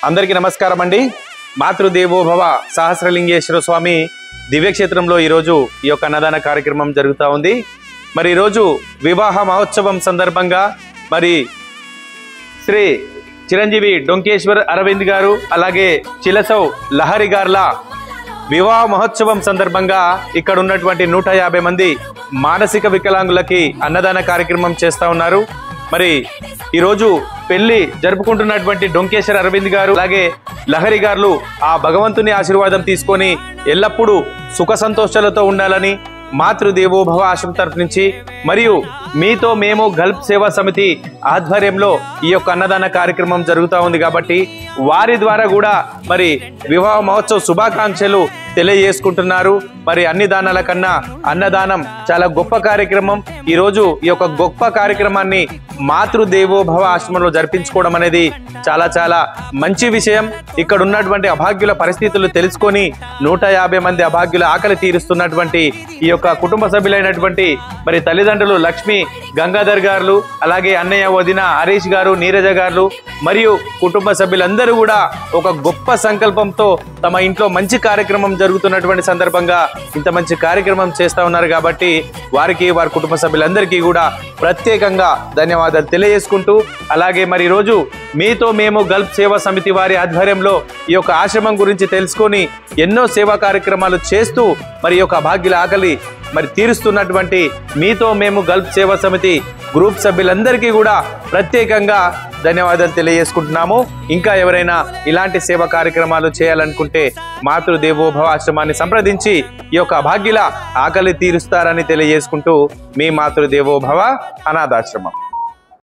అందరికీ నమస్కారం అండి. మాతృదేవోభవ సహస్రలింగేశ్వర స్వామి దివ్యక్షేత్రంలో ఈరోజు ఈ యొక్క అన్నదాన కార్యక్రమం జరుగుతూ ఉంది. మరి ఈరోజు వివాహ మహోత్సవం సందర్భంగా మరి శ్రీ చిరంజీవి డొంకేశ్వర్ అరవింద్ గారు అలాగే చిలసౌ లహరి గార్ల వివాహ మహోత్సవం సందర్భంగా ఇక్కడ ఉన్నటువంటి 150 మంది మానసిక వికలాంగులకి అన్నదాన కార్యక్రమం చేస్తూ ఉన్నారు. మరి ఈరోజు పెళ్లి జరుపుకుంటున్నటువంటి డొంకేశ్వర్ అరవింద్ గారు అలాగే లహరి గారు ఆ భగవంతుని ఆశీర్వాదం తీసుకొని ఎల్లప్పుడూ సుఖ సంతోషాలతో ఉండాలని మాతృదేవోభవ ఆశ్రమం తరఫు నుంచి మరియు మీతో మేము గల్ఫ్ సేవా సమితి ఆధ్వర్యంలో ఈ యొక్క అన్నదాన కార్యక్రమం జరుగుతూ ఉంది. కాబట్టి వారి ద్వారా కూడా మరి వివాహ మహోత్సవ శుభాకాంక్షలు తెలియజేసుకుంటున్నారు. మరి అన్ని దానాల కన్నా అన్నదానం చాలా గొప్ప కార్యక్రమం. ఈరోజు ఈ యొక్క గొప్ప కార్యక్రమాన్ని మాతృదేవోభవ ఆశ్రమంలో జరిపించుకోవడం అనేది చాలా చాలా మంచి విషయం. ఇక్కడ ఉన్నటువంటి అభాగ్యుల పరిస్థితులు తెలుసుకొని 150 మంది అభాగ్యుల ఆకలి తీరుస్తున్నటువంటి ఈ యొక్క కుటుంబ సభ్యులైనటువంటి మరి తల్లిదండ్రులు లక్ష్మి గంగాధర్ గారు అలాగే అన్నయ్య వదిన హరీష్ గారు నీరజ గారు మరియు కుటుంబ సభ్యులందరూ కూడా ఒక గొప్ప సంకల్పంతో తమ ఇంట్లో మంచి కార్యక్రమం జరుగుతున్నటువంటి సందర్భంగా ఇంత మంచి కార్యక్రమం చేస్తూ ఉన్నారు. కాబట్టి వారికి వారి కుటుంబ సభ్యులందరికీ కూడా ప్రత్యేకంగా ధన్యవాదాలు తెలియజేసుకుంటూ అలాగే మరి ఈరోజు మీతో మేము గల్ఫ్ సేవా సమితి వారి ఆధ్వర్యంలో ఈ యొక్క ఆశ్రమం గురించి తెలుసుకొని ఎన్నో సేవా కార్యక్రమాలు చేస్తూ మరి యొక్క భాగ్యుల ఆకలి మరి తీరుస్తున్నటువంటి మీతో మేము గల్ఫ్ సేవా సమితి గ్రూప్ సభ్యులందరికీ కూడా ప్రత్యేకంగా ధన్యవాదాలు తెలియజేసుకుంటున్నాము. ఇంకా ఎవరైనా ఇలాంటి సేవా కార్యక్రమాలు చేయాలనుకుంటే మాతృదేవోభవ ఆశ్రమాన్ని సంప్రదించి ఈ యొక్క భాగ్యుల ఆకలి తీరుస్తారని తెలియజేసుకుంటూ మీ మాతృదేవోభవ అనాథాశ్రమం.